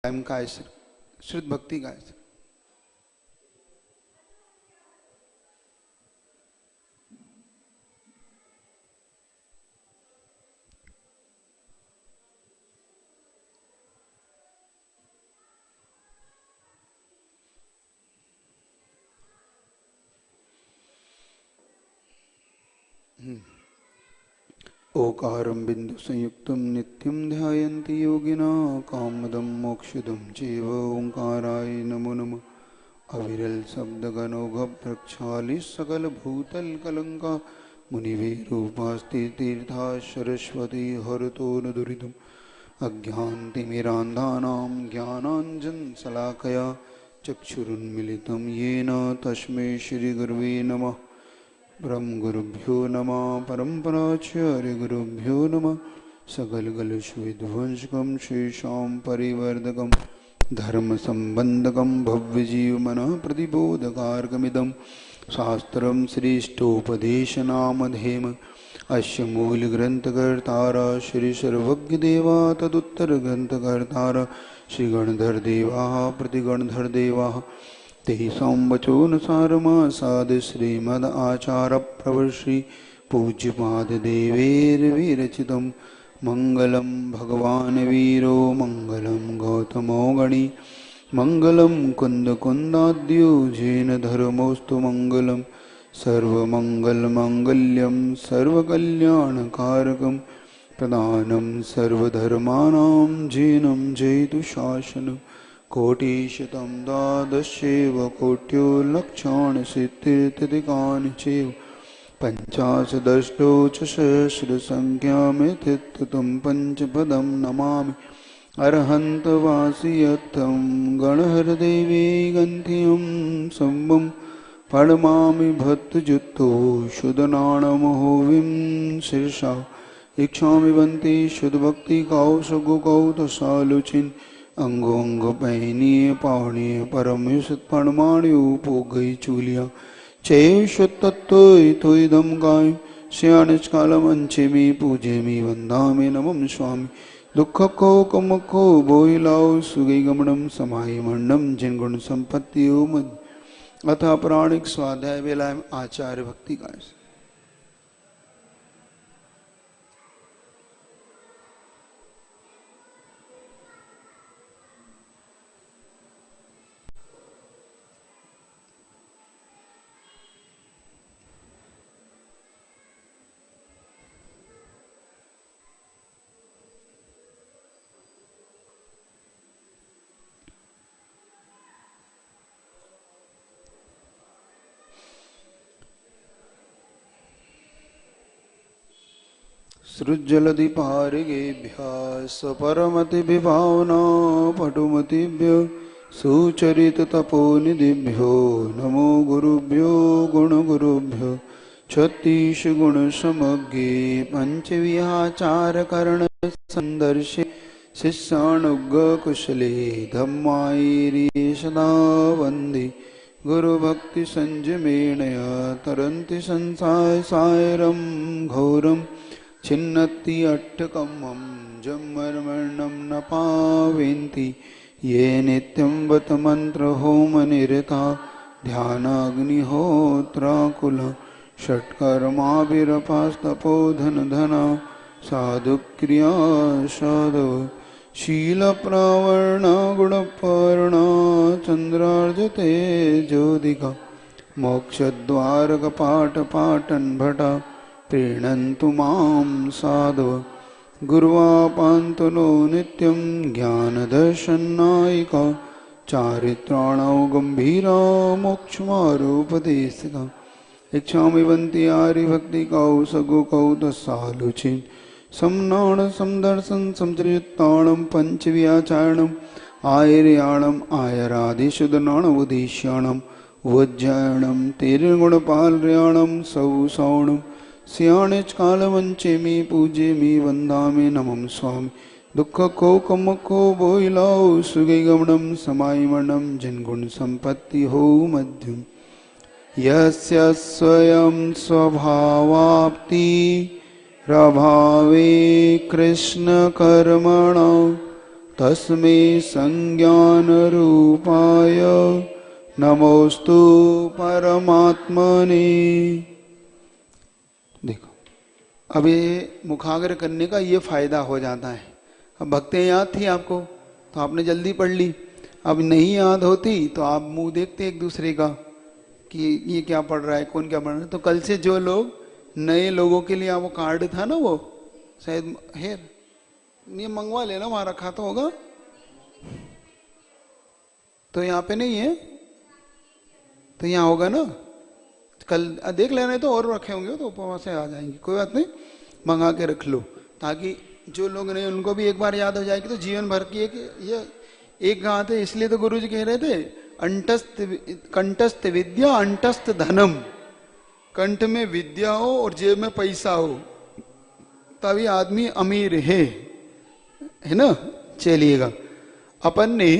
प्रेम का शुद्ध भक्ति का ओकारं बिंदु संयुक्तं नित्यं ध्यायन्ति योगिना कामदं मोक्षदं चैव ओंकाराय नमो नमः। अविरल शब्द गणोघ प्रक्षाली सकल भूतल कलंका मुनिवेरूपास्ति तीर्था सरस्वती हरतो न दुरितम् अज्ञानतिमिरान्धानां ज्ञानाञ्जनशलाकया चक्षुरुन्मिलितं येन तस्मै श्रीगुरवे नमः। ब्रह्म गुरुभ्यो नमः परम्पराचार्य गुरुभ्यो नमः। सकलकलुषविध्वंसकं शेषां परिवर्धकं धर्म संबंधकं भव्यजीवमनः प्रतिबोधकारकमिदं शास्त्रं श्रेष्ठोपदेशनामधेम अस्य मूलग्रन्थकर्तारः श्री सर्वज्ञदेवा तदुत्तरग्रन्थकर्तारः श्री गणधरदेवाः प्रतिगणधरदेवाः तेषां वचोनुसारमासाद श्रीमद् आचार्य प्रवर्षि पूज्यपाददेवैर्विरचितं मंगलम भगवान वीरो मंगलम गौतमो गणी मंगलम कुंद कुंदाद्यो जैन धर्मोस्तु मंगलम सर्वमंगलमांगल्यं सर्वकल्याणकारकं प्रदानं सर्वधर्माणां जैनं जयतु शासनं कोटिशतं द्वादशैव कोट्यो लक्षाणशीतिर्थिकानि चैव पंचाशदष्टौ च सहस्रसंख्यामित्युक्तं पंचपदं नमामि अरहन्तवासियत्थं गणहरदेवी गन्त्यं सम्भं प्रणमामि भक्तजुत्तो शुद्धनाणमहोविं शीर्षा इच्छामि बन्ति शुद्धभक्ति कौशगुकौतसालुचिन् अंगो अंग पहनिए पावनिए परम सत्पणमाण्यो पोगई चूलिया चेश तत्व इदम गाय श्याणकालमंचे में पूजे में वंदा में नमम स्वामी दुख को कमको बोइलाओ सुगई गमनम समाई मंडम जिन गुण संपत्ति मद अथा प्राणिक स्वाध्याय वेला आचार्य भक्ति का सृज्जलधिपारिगेभ्यः स्वपरमति विभावना पटुमतिभ्य सुचरिततपोनिधिभ्यो नमो गुरुभ्यो गुणगुरुभ्यो छत्तीस गुण समज्ञे पंचविहाचारकरण संदर्शे शिष्यानुग्कुशले धम्मायिरी सदा वन्दे गुरुभक्ति संयमेनया तरन्ति संसाय सायरं घोरं छिन्नति अट्टकमं जम्मर्मणं न पावेन्ति ये नित्यं बत मंत्र होम निरता ध्यानाग्निहोत्राकुल षट्कर्माभिरपास्तपोधन धना साधुक्रिया साधव शीलप्रावर्ण गुणपर्णा चंद्रार्जते ज्योतिका मोक्षद्वारकपाटपाटन भटा प्रीणन्तु मां साधव गुरुवापान्तनो नित्यं ज्ञानदर्शनायिका चारित्राणौ गम्भीरा मोक्षमारोपदेशिका इच्छामि बन्ति आर्यभक्तिकौ सगुकौ दशालुचिन् समनाण समदर्शन समचरिताणं पंचव्याचारणम् आयर्याणम् आयरादिशुद्धनाणवधीष्याणम् वज्जायणं तिर्गुणपालर्याणं सौसौणम् सियाणेचकालमंचे मी पूजे मी वंदा में नमम स्वामी दुख को कम को बोइलाओ सुगई गमनम समाई मरणम जिनगुण संपत्ति हो मध्यम यस्य स्वयं स्वभावाप्ति प्रभावे कृष्ण कर्मणा तस्मै संज्ञान रूपाय नमोस्तु परमात्मने। देखो अब ये मुखाग्र करने का ये फायदा हो जाता है। अब भक्तें याद थी आपको तो आपने जल्दी पढ़ ली, अब नहीं याद होती तो आप मुंह देखते एक दूसरे का कि ये क्या पढ़ रहा है, कौन क्या पढ़ रहा है। तो कल से जो लोग नए लोगों के लिए वो कार्ड था ना, वो शायद है, ये मंगवा लेना, वहां रखा तो होगा, तो यहाँ पे नहीं है तो यहाँ होगा ना, कल देख लेना, तो और रखे होंगे तो वहां से आ जाएंगे, कोई बात नहीं, मंगा के रख लो ताकि जो लोग नहीं उनको भी एक बार याद हो जाएगी तो जीवन भर की ये एक गाँव थे। इसलिए तो गुरु जी कह रहे थे कंठस्थ विद्या अंटस्थ धनम, कंठ में विद्या हो और जेब में पैसा हो तभी आदमी अमीर है ना। चलिएगा, अपन ने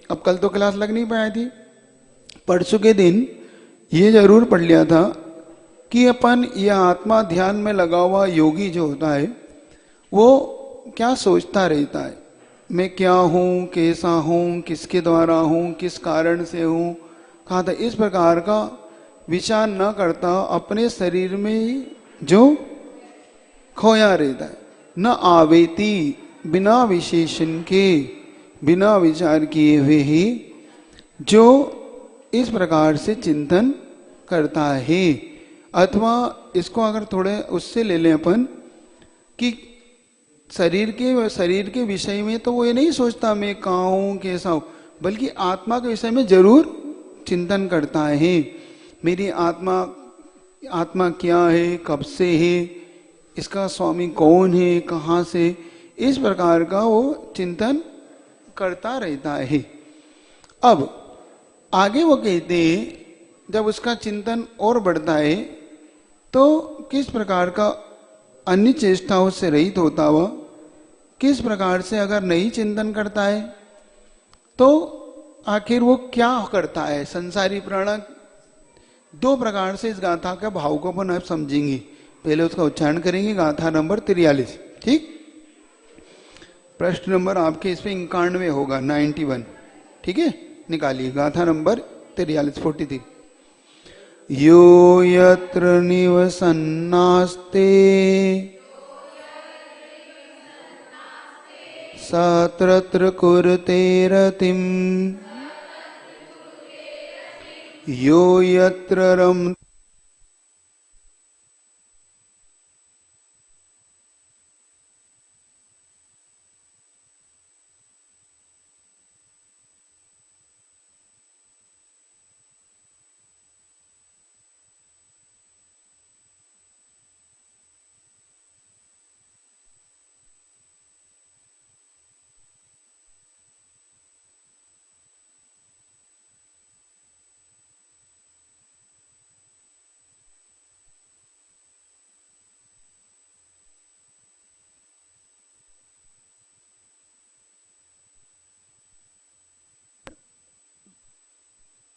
अब कल तो क्लास लग नहीं पाई थी, परसों के दिन ये जरूर पढ़ लिया था कि अपन ये आत्मा ध्यान में लगा हुआ योगी जो होता है वो क्या सोचता रहता है, मैं क्या हूं, कैसा हूं, किसके द्वारा हूं, किस कारण से हूं, कहा था। इस प्रकार का विचार न करता अपने शरीर में ही जो खोया रहता है, न आवेती, बिना विशेषण के, बिना विचार किए हुए ही जो इस प्रकार से चिंतन करता है। अथवा इसको अगर थोड़े उससे ले लें अपन कि शरीर के विषय में तो वो ये नहीं सोचता मैं कहाँ हूँ, कैसा हूँ, बल्कि आत्मा के विषय में जरूर चिंतन करता है। मेरी आत्मा क्या है, कब से है, इसका स्वामी कौन है, कहाँ से, इस प्रकार का वो चिंतन करता रहता है। अब आगे वो कहते हैं जब उसका चिंतन और बढ़ता है तो किस प्रकार का अन्य चेष्टाओं से रहित होता हुआ, किस प्रकार से अगर नहीं चिंतन करता है तो आखिर वो क्या करता है। संसारी प्राण दो प्रकार से इस गाथा का भाव को अपन आप समझेंगे। पहले उसका उच्चारण करेंगे, गाथा नंबर 43, ठीक। प्रश्न नंबर आपके इस पे 91 होगा, 91, ठीक है, निकालिए गाथा नंबर 43, 43। यो यत्र निवसन्नास्ते सत्र कुरुते रतिम, यो यत्र रम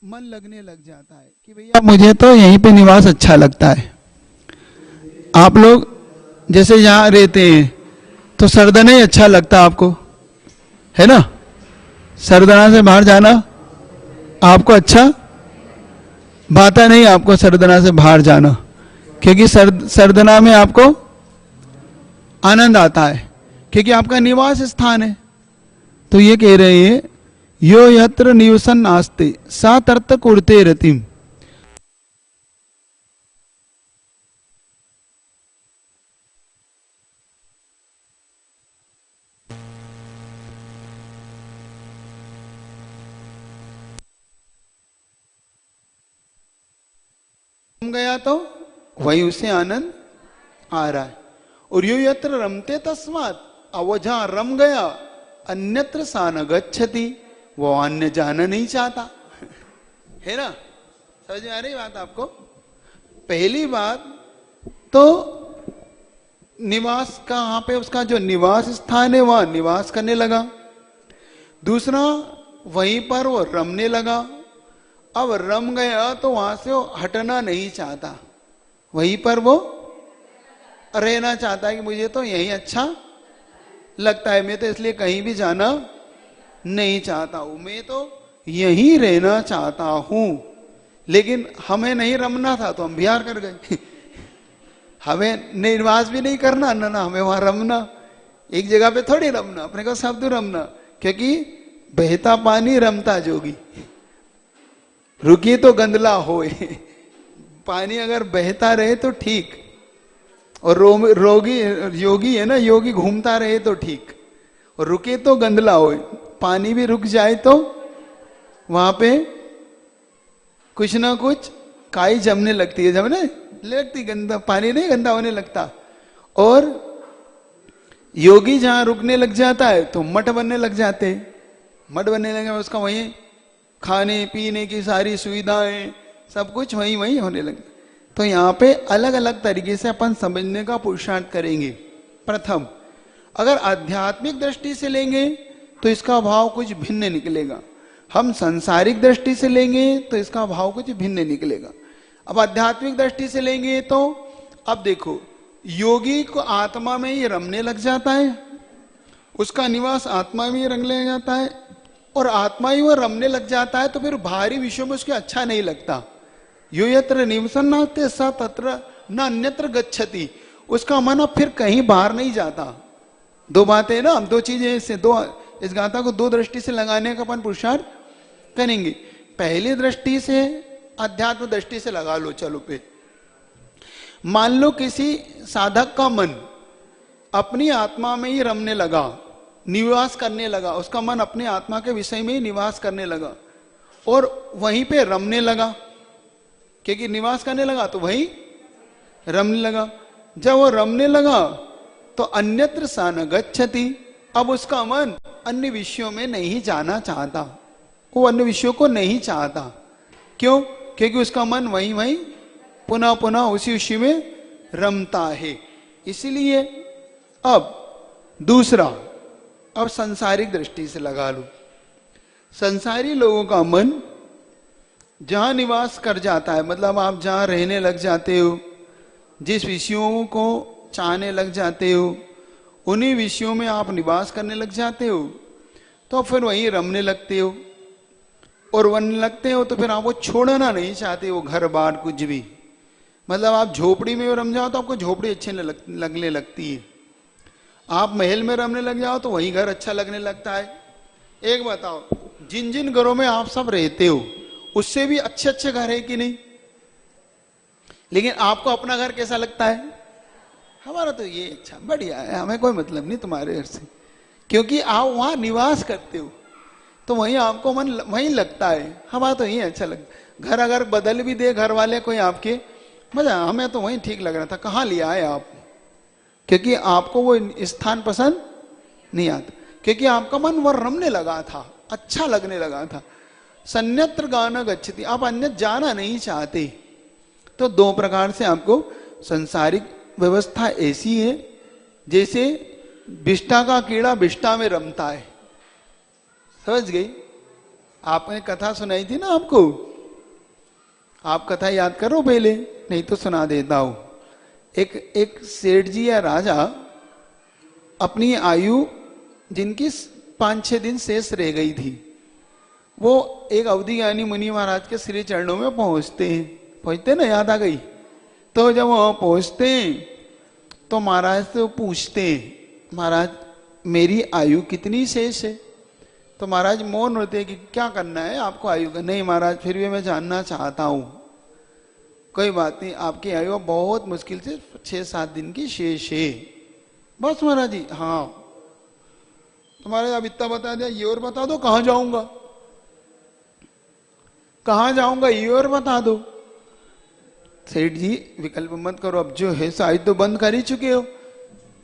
मन लगने लग जाता है कि भैया मुझे तो यहीं पे निवास अच्छा लगता है। आप लोग जैसे यहाँ रहते हैं तो सरदना ही अच्छा लगता है आपको, है ना। सरदना से बाहर जाना आपको अच्छा भाता नहीं, आपको सरदना से बाहर जाना, क्योंकि सरदना में आपको आनंद आता है क्योंकि आपका निवास स्थान है। तो ये कह रहे हैं यो यत्र निवसन नास्ते सा तर्त कुर्ते रतिम, गया तो वही उसे आनंद आ रहा है। और यो यत्र रमते तस्मात्, अब वो जहां रम गया अन्यत्र सा न गच्छति, वो अन्य जाना नहीं चाहता, है ना। समझ में आ रही बात आपको। पहली बात तो निवास का, वहां पे उसका जो निवास स्थान है वहां निवास करने लगा। दूसरा वहीं पर वो रमने लगा। अब रम गया तो वहां से वो हटना नहीं चाहता, वहीं पर वो रहना चाहता है कि मुझे तो यही अच्छा लगता है, मैं तो इसलिए कहीं भी जाना नहीं चाहता हूं, मैं तो यहीं रहना चाहता हूं। लेकिन हमें नहीं रमना था तो हम बिहार कर गए। हमें निर्वास भी नहीं करना ना, ना हमें वहां रमना, एक जगह पे थोड़ी रमना, अपने को शब्द रमना, क्योंकि बहता पानी रमता जोगी, रुकी तो गंदला होए। पानी अगर बहता रहे तो ठीक, और रोगी योगी है ना, योगी घूमता रहे तो ठीक, और रुके तो गंदला होए। पानी भी रुक जाए तो वहां पे कुछ ना कुछ काई जमने लगती है, जमने लगती, गंदा पानी नहीं गंदा होने लगता। और योगी जहां रुकने लग जाता है तो मठ बनने लग जाते, मठ बनने लगे उसका वहीं खाने पीने की सारी सुविधाएं सब कुछ वहीं वहीं होने लगे। तो यहाँ पे अलग अलग तरीके से अपन समझने का पुरुषार्थ करेंगे। प्रथम, अगर आध्यात्मिक दृष्टि से लेंगे तो इसका भाव कुछ भिन्न निकलेगा, हम सांसारिक दृष्टि से लेंगे तो इसका भाव कुछ भिन्न निकलेगा। अब आध्यात्मिक दृष्टि से लेंगे तो अब देखो, योगी को आत्मा में ही रमने लग जाता है, उसका निवास आत्मा में ही रंगने जाता है, और आत्मा ही वो रमने लग जाता है तो फिर बाहरी विषयों में उसके अच्छा नहीं लगता। यो यत्र निवसन्नाते स तत्र न अन्यत्र गच्छति, उसका मन अब फिर कहीं बाहर नहीं जाता। दो बातें ना, दो चीजें इससे, दो इस गाथा को दो दृष्टि से लगाने का अपन पुरुषार्थ करेंगे। पहली दृष्टि से अध्यात्म दृष्टि से लगा लो, चलो पे मान लो किसी साधक का मन अपनी आत्मा में ही रमने लगा, निवास करने लगा, उसका मन अपनी आत्मा के विषय में ही निवास करने लगा और वहीं पे रमने लगा, क्योंकि निवास करने लगा तो वहीं रमने लगा। जब वो रमने लगा तो अन्यत्र सा न गच्छति, अब उसका मन अन्य विषयों में नहीं जाना चाहता, वो अन्य विषयों को नहीं चाहता। क्यों? क्योंकि उसका मन वहीं वहीं पुनः पुनः उसी विषय में रमता है। इसीलिए अब दूसरा, अब संसारिक दृष्टि से लगा लो। संसारी लोगों का मन जहां निवास कर जाता है, मतलब आप जहां रहने लग जाते हो, जिस विषयों को चाहने लग जाते हो, उन्हीं विषयों में आप निवास करने लग जाते हो, तो फिर वहीं रमने लगते हो, और वन लगते हो तो फिर आप वो छोड़ना नहीं चाहते हो, घर बार कुछ भी। मतलब आप झोपड़ी में रम जाओ तो आपको झोपड़ी अच्छी लगने लगती है, आप महल में रमने लग जाओ तो वही घर अच्छा लगने लगता है। एक बताओ, जिन जिन घरों में आप सब रहते हो उससे भी अच्छे अच्छे घर है कि नहीं? लेकिन आपको अपना घर कैसा लगता है? हमारा तो ये अच्छा बढ़िया है, हमें कोई मतलब नहीं तुम्हारे घर से, क्योंकि आप वहां निवास करते हो तो वहीं आपको मन वहीं लगता है। हमारा तो ये अच्छा लगता। घर अगर बदल भी दे घर वाले कोई आपके, मजा हमें तो वहीं ठीक लग रहा था, कहाँ लिया है आप? क्योंकि आपको वो स्थान पसंद नहीं आता, क्योंकि आपका मन वह रमने लगा था, अच्छा लगने लगा था। सन्यत्र गाना गच्छति, आप अन्य जाना नहीं चाहते। तो दो प्रकार से आपको संसारिक व्यवस्था ऐसी है जैसे बिष्टा का कीड़ा बिष्टा में रमता है। समझ गई? आपने कथा सुनाई थी ना आपको, आप कथा याद करो पहले, नहीं तो सुना देता हूं। एक सेठ जी या राजा अपनी आयु जिनकी 5-6 दिन शेष रह गई थी, वो एक अवधि ज्ञानी मुनि महाराज के श्री चरणों में पहुंचते ना, याद आ गई? तो जब वहां पहुंचते तो महाराज से पूछते, महाराज मेरी आयु कितनी शेष है? तो महाराज मौन होते कि क्या करना है आपको आयु का? नहीं महाराज, फिर भी मैं जानना चाहता हूं। कोई बात नहीं, आपकी आयु बहुत मुश्किल से 6-7 दिन की शेष है। बस महाराज जी, हाँ। तो महाराज अब इतना बता दिया, ये और बता दो कहां जाऊंगा, कहां जाऊंगा ये और बता दो। सेठ जी विकल्प मत करो, अब जो है शायद तो बंद कर ही चुके हो,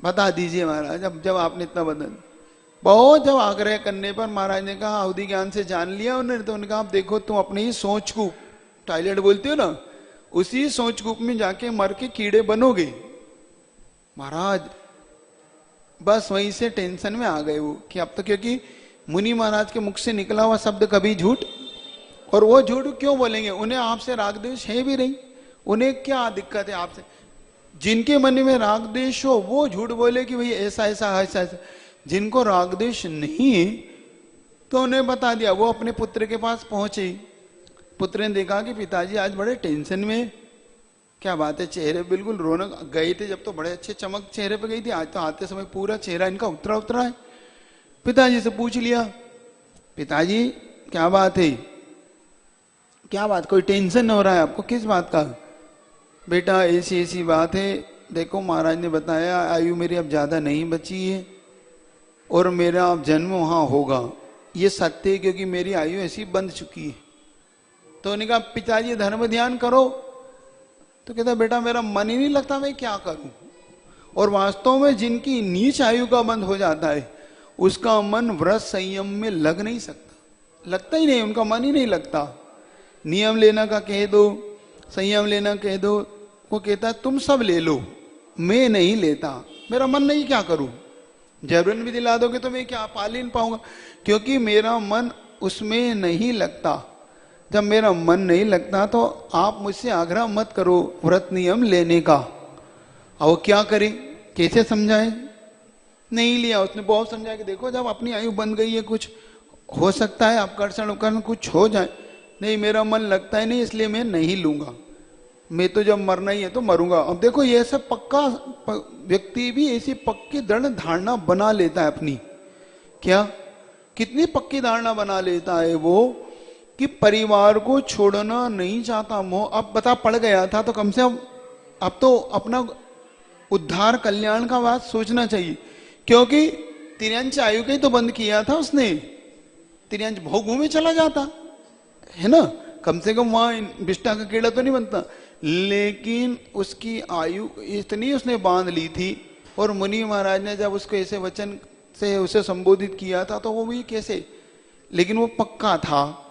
बता दीजिए महाराज। अब जब आपने इतना बदल, बहुत जब आग्रह करने पर महाराज ने कहा अवधि ज्ञान से जान लिया उन्होंने, तो उन्होंने कहा आप देखो तुम अपनी ही सोच कूप, टॉयलेट बोलते हो ना, उसी सोच कूप में जाके मर के कीड़े बनोगे। महाराज बस वहीं से टेंशन में आ गए वो कि अब तो, क्योंकि मुनि महाराज के मुख से निकला हुआ शब्द कभी झूठ, और वो झूठ क्यों बोलेंगे? उन्हें आपसे राग द्वेष है भी नहीं, उन्हें क्या दिक्कत है आपसे? जिनके मन में राग द्वेष हो वो झूठ बोले कि भाई ऐसा ऐसा ऐसा ऐसा। जिनको राग द्वेष नहीं है तो उन्हें बता दिया। वो अपने पुत्र के पास पहुंचे। पुत्र ने देखा कि पिताजी आज बड़े टेंशन में, क्या बात है, चेहरे बिल्कुल रौनक, गए थे जब तो बड़े अच्छे चमक चेहरे पे गई थी, आज तो आते समय पूरा चेहरा इनका उतरा उतरा है। पिताजी से पूछ लिया, पिताजी क्या बात है, क्या बात, कोई टेंशन हो रहा है आपको, किस बात का? बेटा ऐसी ऐसी बात है, देखो महाराज ने बताया आयु मेरी अब ज्यादा नहीं बची है और मेरा अब जन्म वहां होगा, ये सत्य है, क्योंकि मेरी आयु ऐसी बंध चुकी है। तो उन्होंने कहा पिताजी धर्म ध्यान करो। तो कहता बेटा मेरा मन ही नहीं लगता, मैं क्या करूं? और वास्तव में जिनकी नीच आयु का बंध हो जाता है उसका मन व्रत संयम में लग नहीं सकता, लगता ही नहीं, उनका मन ही नहीं लगता। नियम लेना का कह दो, संयम लेना कह दो, वो कहता तुम सब ले लो, मैं नहीं लेता, मेरा मन नहीं, क्या करूं? जबरन भी दिला दोगे तो मैं क्या पाल ही नहीं पाऊंगा, क्योंकि मेरा मन उसमें नहीं लगता। जब मेरा मन नहीं लगता तो आप मुझसे आग्रह मत करो व्रत नियम लेने का। अब क्या करें, कैसे समझाएं? नहीं लिया उसने, बहुत समझाया कि देखो जब अपनी आयु बन गई है, कुछ हो सकता है आकर्षण उपकरण कुछ हो जाए, नहीं मेरा मन लगता है नहीं, इसलिए मैं नहीं लूंगा, मैं तो जब मरना ही है तो मरूंगा। अब देखो ये सब पक्का व्यक्ति भी ऐसी पक्की दृढ़ धारणा बना लेता है अपनी, क्या कितनी पक्की धारणा बना लेता है वो कि परिवार को छोड़ना नहीं चाहता मोह। अब बता पड़ गया था तो कम से कम अब तो अपना उद्धार कल्याण का बात सोचना चाहिए, क्योंकि तिरंच आयु के ही तो बंद किया था उसने, तिरंच भोग में चला जाता है ना, कम से कम वहां विष्टा का कीड़ा तो नहीं बनता, लेकिन उसकी आयु इतनी उसने बांध ली थी। और मुनि महाराज ने जब उसको ऐसे वचन से उसे संबोधित किया था तो वो भी कैसे, लेकिन वो पक्का था,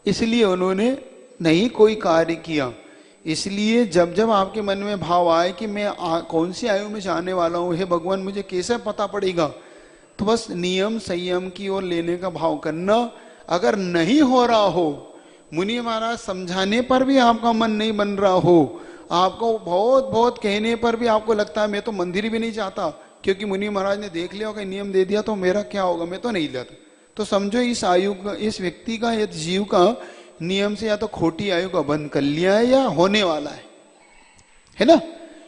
इसलिए उन्होंने नहीं कोई कार्य किया। इसलिए जब जब आपके मन में भाव आए कि मैं कौन सी आयु में जाने वाला हूं, हे भगवान मुझे कैसे पता पड़ेगा, तो बस नियम संयम की ओर लेने का भाव करना। अगर नहीं हो रहा हो, मुनि महाराज समझाने पर भी आपका मन नहीं बन रहा हो, आपको बहुत बहुत कहने पर भी आपको लगता है मैं तो मंदिर भी नहीं जाता, क्योंकि मुनि महाराज ने देख लिया होगा नियम दे दिया तो मेरा क्या होगा, मैं तो नहीं जाता, तो समझो इस आयु का, इस व्यक्ति का, इस जीव का नियम से या तो खोटी आयु का बंध कर लिया है या होने वाला है ना।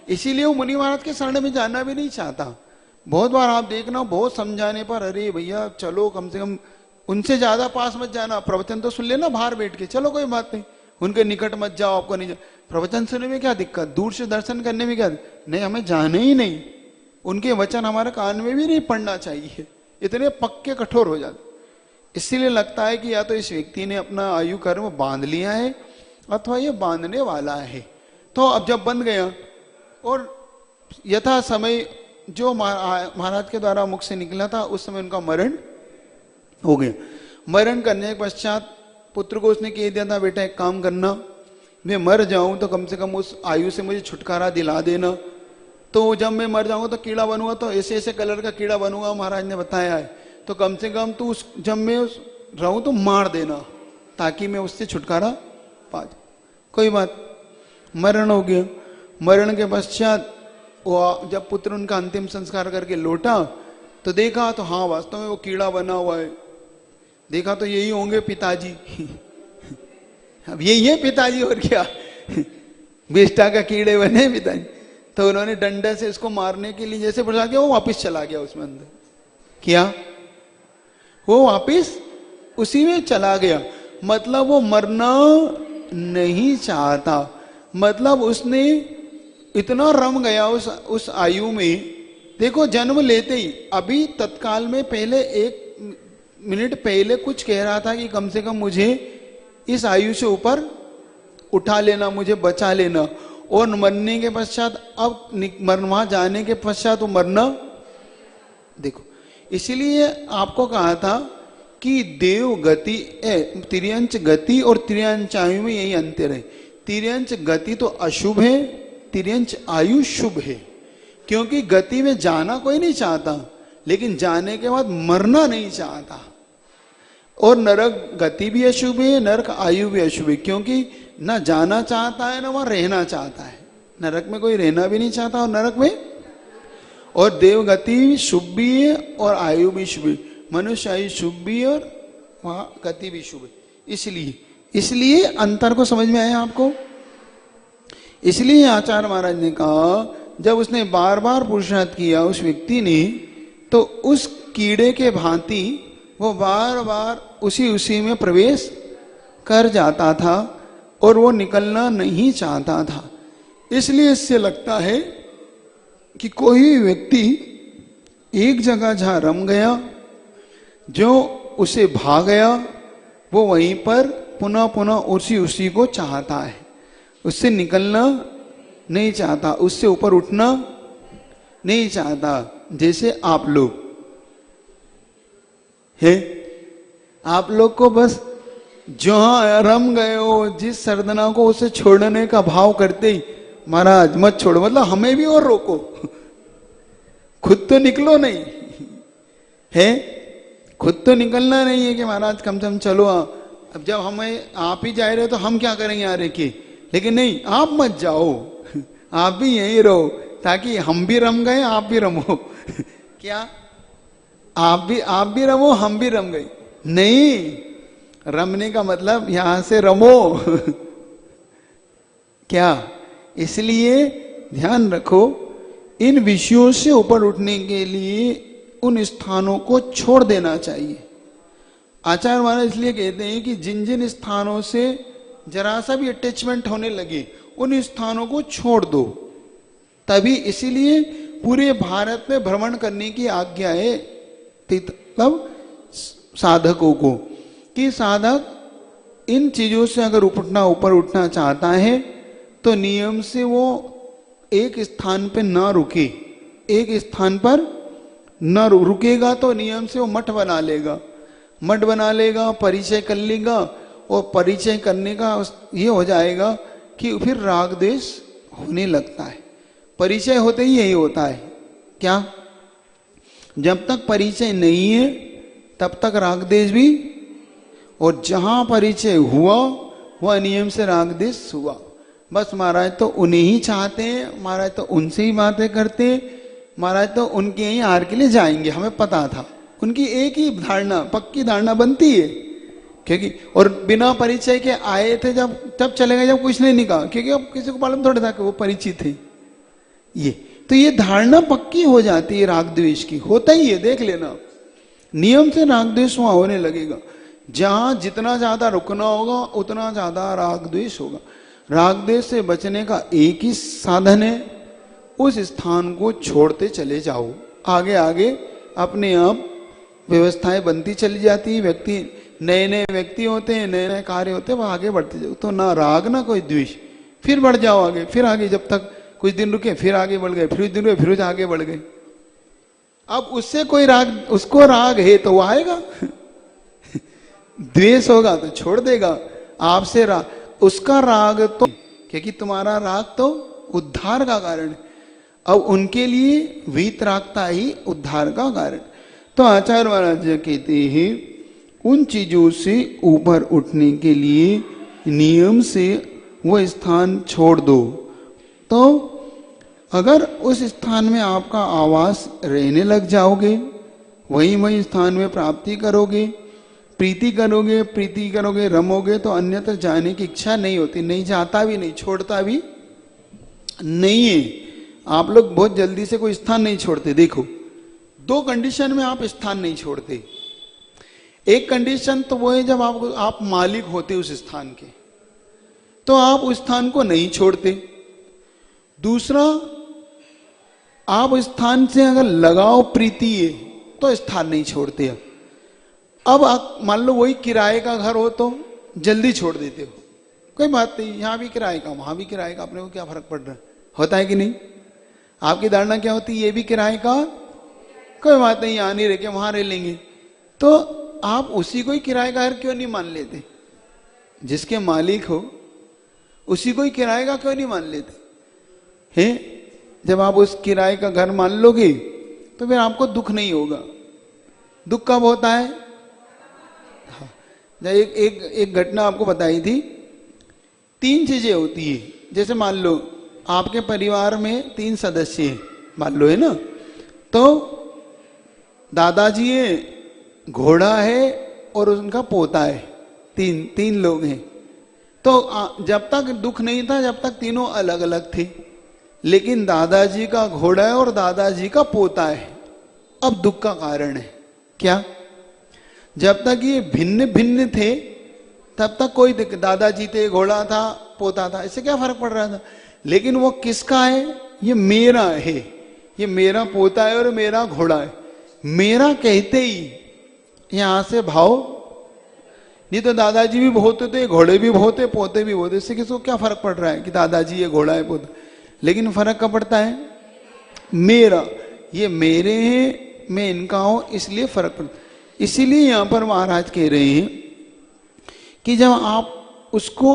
इसीलिए वो मुनि महाराज के शरण में जाना भी नहीं चाहता। बहुत बार आप देखना, बहुत समझाने पर अरे भैया चलो कम से कम उनसे ज्यादा पास मत जाना, प्रवचन तो सुन लेना बाहर बैठ के, चलो कोई बात नहीं, उनके निकट मत जाओ, आपको नहीं प्रवचन सुनने में क्या दिक्कत, दूर से दर्शन करने में क्या, नहीं हमें जाने ही नहीं, उनके वचन हमारे कान में भी नहीं पड़ना चाहिए, इतने पक्के कठोर हो जाते। इसीलिए लगता है कि या तो इस व्यक्ति ने अपना आयु कर्म बांध लिया है अथवा ये बांधने वाला है। तो अब जब बंध गया और यथा समय जो महाराज के द्वारा मुख से निकला था उस समय उनका मरण हो गया। मरण करने के पश्चात पुत्र को उसने कह दिया था बेटा एक काम करना, मैं मर जाऊं तो कम से कम उस आयु से मुझे छुटकारा दिला देना, तो जब मैं मर जाऊंगा तो कीड़ा बनूंगा, तो ऐसे ऐसे कलर का कीड़ा बनूंगा महाराज ने बताया है, तो कम से कम तू उस जब मैं रहूं तो मार देना ताकि मैं उससे छुटकारा पा जाऊं। कोई बात, मरण हो गया। मरण के पश्चात वो जब पुत्र उनका अंतिम संस्कार करके लौटा तो देखा तो हाँ वास्तव में वो कीड़ा बना हुआ है, देखा तो यही होंगे पिताजी अब यही है पिताजी और क्या विष्टा का कीड़े बने पिताजी। तो उन्होंने डंडे से इसको मारने के लिए जैसे बुझा के वो वापिस चला गया उसमें अंदर, क्या वो वापिस उसी में चला गया, मतलब वो मरना नहीं चाहता, मतलब उसने इतना रम गया उस आयु में। देखो जन्म लेते ही अभी तत्काल में पहले 1 मिनट पहले कुछ कह रहा था कि कम से कम मुझे इस आयु से ऊपर उठा लेना, मुझे बचा लेना, और मरने के पश्चात अब वहां जाने के पश्चात वो मरना। देखो इसीलिए आपको कहा था कि देव गति तिर्यंच गति और तिर्यंच आयु में यही अंतर है। तिर्यंच गति तो अशुभ है, तिर्यंच आयु शुभ है, क्योंकि गति में जाना कोई नहीं चाहता लेकिन जाने के बाद मरना नहीं चाहता। और नरक गति भी अशुभ है, नरक आयु भी अशुभ है, क्योंकि ना जाना चाहता है ना वहां रहना चाहता है, नरक में कोई रहना भी नहीं चाहता और नरक में, और देव गति शुभ भी है और आयु भी शुभ है, मनुष्य आयु शुभ भी है और वहां गति भी शुभ है। इसलिए अंतर को समझ में आया आपको। इसलिए आचार्य महाराज ने कहा, जब उसने बार बार पुरुषार्थ किया उस व्यक्ति ने, तो उस कीड़े के भांति वो बार बार उसी में प्रवेश कर जाता था और वो निकलना नहीं चाहता था। इसलिए इससे लगता है कि कोई व्यक्ति एक जगह जहां रम गया, जो उसे भा गया, वो वहीं पर पुनः पुनः उसी को चाहता है, उससे निकलना नहीं चाहता, उससे ऊपर उठना नहीं चाहता। जैसे आप लोग है, आप लोग को बस जहां रम गए हो, जिस सरदना को उसे छोड़ने का भाव करते ही, महाराज मत छोड़ो, मतलब हमें भी और रोको, खुद तो निकलो नहीं है, खुद तो निकलना नहीं है कि महाराज कम से कम चलो। अब जब हमें आप ही जा रहे हो तो हम क्या करेंगे यार के, लेकिन नहीं, आप मत जाओ, आप भी यहीं रहो, ताकि हम भी रम गए, आप भी रमो क्या आप भी रमो, हम भी रम गए। नहीं, रमने का मतलब यहां से रमो क्या। इसलिए ध्यान रखो, इन विषयों से ऊपर उठने के लिए उन स्थानों को छोड़ देना चाहिए। आचार्य महाराज इसलिए कहते हैं कि जिन जिन स्थानों से जरा सा भी अटैचमेंट होने लगे, उन स्थानों को छोड़ दो। तभी इसीलिए पूरे भारत में भ्रमण करने की आज्ञा है मतलब साधकों को, कि साधक इन चीजों से अगर ऊपर उठना चाहता है तो नियम से वो एक स्थान पे ना रुके, एक स्थान पर न रुकेगा तो नियम से वो मठ बना लेगा, परिचय कर लेगा, और परिचय करने का ये हो जाएगा कि फिर राग द्वेष होने लगता है। परिचय होते ही यही होता है क्या, जब तक परिचय नहीं है तब तक राग द्वेष भी, और जहां परिचय हुआ वह नियम से राग द्वेष हुआ। बस महाराज तो उन्हें ही चाहते हैं, महाराज तो उनसे ही बातें करते हैं, महाराज तो उनके ही हार के लिए जाएंगे, हमें पता था। उनकी एक ही धारणा, पक्की धारणा बनती है, क्योंकि और बिना परिचय के आए थे, जब चले गए, जब कुछ नहीं कहा, क्योंकि अब किसी को मालूम थोड़ा था कि वो परिचित थे। ये तो ये धारणा पक्की हो जाती है राग द्वेष की, होता ही है, देख लेना, नियम से राग द्वेष वहां होने लगेगा। जहां जितना ज्यादा रुकना होगा उतना ज्यादा राग द्वेष होगा। राग द्वेष से बचने का एक ही साधन है, उस स्थान को छोड़ते चले जाओ। आगे आगे अपने आप व्यवस्थाएं बनती चली जाती है। व्यक्ति नए नए व्यक्ति होते हैं, नए नए कार्य होते हैं, वह आगे बढ़ते जाओ, तो ना राग ना कोई द्वेष, फिर बढ़ जाओ आगे, फिर आगे, जब तक कुछ दिन रुके फिर आगे बढ़ गए, फिर कुछ दिन रुके फिर आगे बढ़ गए। अब उससे कोई राग, उसको राग है तो वो आएगा द्वेष होगा तो छोड़ देगा। आपसे राग, उसका राग तो, क्योंकि तुम्हारा राग तो उद्धार का कारण है, अब उनके लिए वीतरागता ही उद्धार का कारण। तो आचार्य महाराज कहते हैं उन चीजों से ऊपर उठने के लिए नियम से वह स्थान छोड़ दो। तो अगर उस स्थान में आपका आवास रहने लग जाओगे, वही स्थान में प्राप्ति करोगे, प्रीति करोगे, रमोगे, तो अन्यत्र जाने की इच्छा नहीं होती, नहीं जाता भी नहीं, छोड़ता भी नहीं है। आप लोग बहुत जल्दी से कोई स्थान नहीं छोड़ते। देखो, दो कंडीशन में आप स्थान नहीं छोड़ते। एक कंडीशन तो वो है जब आप मालिक होते उस स्थान के, तो आप उस स्थान को नहीं छोड़ते। दूसरा, आप उस स्थान से अगर लगाव प्रीति है तो स्थान नहीं छोड़ते। अब आप मान लो वही किराए का घर हो तो जल्दी छोड़ देते हो, कोई बात नहीं, यहां भी किराए का वहां भी किराए का, अपने को क्या फर्क पड़ रहा है, होता है कि नहीं। आपकी धारणा क्या होती है, ये भी किराए का, कोई बात नहीं, यहां नहीं रह के वहां रह लेंगे। तो आप उसी को ही किराए का घर क्यों नहीं मान लेते, जिसके मालिक हो उसी को ही किराए का क्यों नहीं मान लेते हैं। जब आप उस किराए का घर मान लोगे तो फिर आपको दुख नहीं होगा। दुख कब होता है, एक घटना आपको बताई थी। तीन चीजें होती है, जैसे मान लो आपके परिवार में 3 सदस्य हैं, मान लो, है ना। तो दादाजी है, घोड़ा है और उनका पोता है, तीन लोग हैं। तो जब तक दुख नहीं था, जब तक तीनों अलग अलग थे, लेकिन दादाजी का घोड़ा है और दादाजी का पोता है, अब दुख का कारण है क्या? जब तक ये भिन्न भिन्न थे तब तक कोई दिक्कत, दादाजी थे, घोड़ा था, पोता था, इससे क्या फर्क पड़ रहा था। लेकिन वो किसका है? ये मेरा है, ये मेरा पोता है और मेरा घोड़ा है। मेरा कहते ही यहां से भाव, नहीं तो दादाजी भी बहुत थे, घोड़े भी बहुत है, पोते भी बहुत है, इससे किसको क्या फर्क पड़ रहा है कि दादाजी ये घोड़ा है, पोता। लेकिन फर्क कब पड़ता है? मेरा, ये मेरे हैं, मैं इनका हूं, इसलिए फर्क पड़ता। इसीलिए यहां पर महाराज कह रहे हैं कि जब आप उसको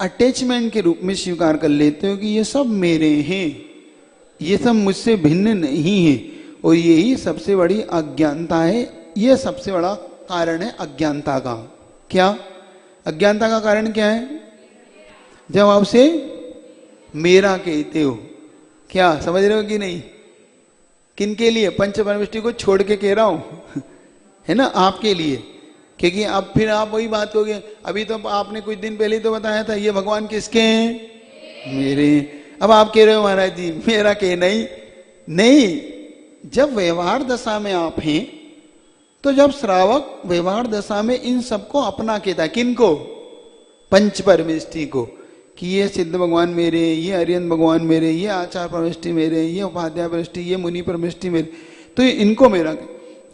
अटैचमेंट के रूप में स्वीकार कर लेते हो कि ये सब मेरे हैं, ये सब मुझसे भिन्न नहीं है, और यही सबसे बड़ी अज्ञानता है। ये सबसे बड़ा कारण है अज्ञानता का। क्या अज्ञानता का कारण क्या है? जब आप उसे मेरा कहते हो, क्या समझ रहे हो कि नहीं? किनके लिए? पंच परमेष्टि को छोड़ के कह रहा हूं है ना, आपके लिए। क्योंकि अब फिर आप वही बात करोगे, अभी तो आपने कुछ दिन पहले तो बताया था ये भगवान किसके हैं? मेरे। अब आप कह रहे हो महाराज जी मेरा कह नहीं। जब व्यवहार दशा में आप हैं, तो जब श्रावक व्यवहार दशा में इन सबको अपना कहता है, किनको? पंच परमेष्टि को, कि ये सिद्ध भगवान मेरे, ये अरिहंत भगवान मेरे, ये आचार्य परमेष्टि मेरे, ये उपाध्याय परमेष्टि, ये मुनि परमेष्टि मेरे, तो इनको मेरा।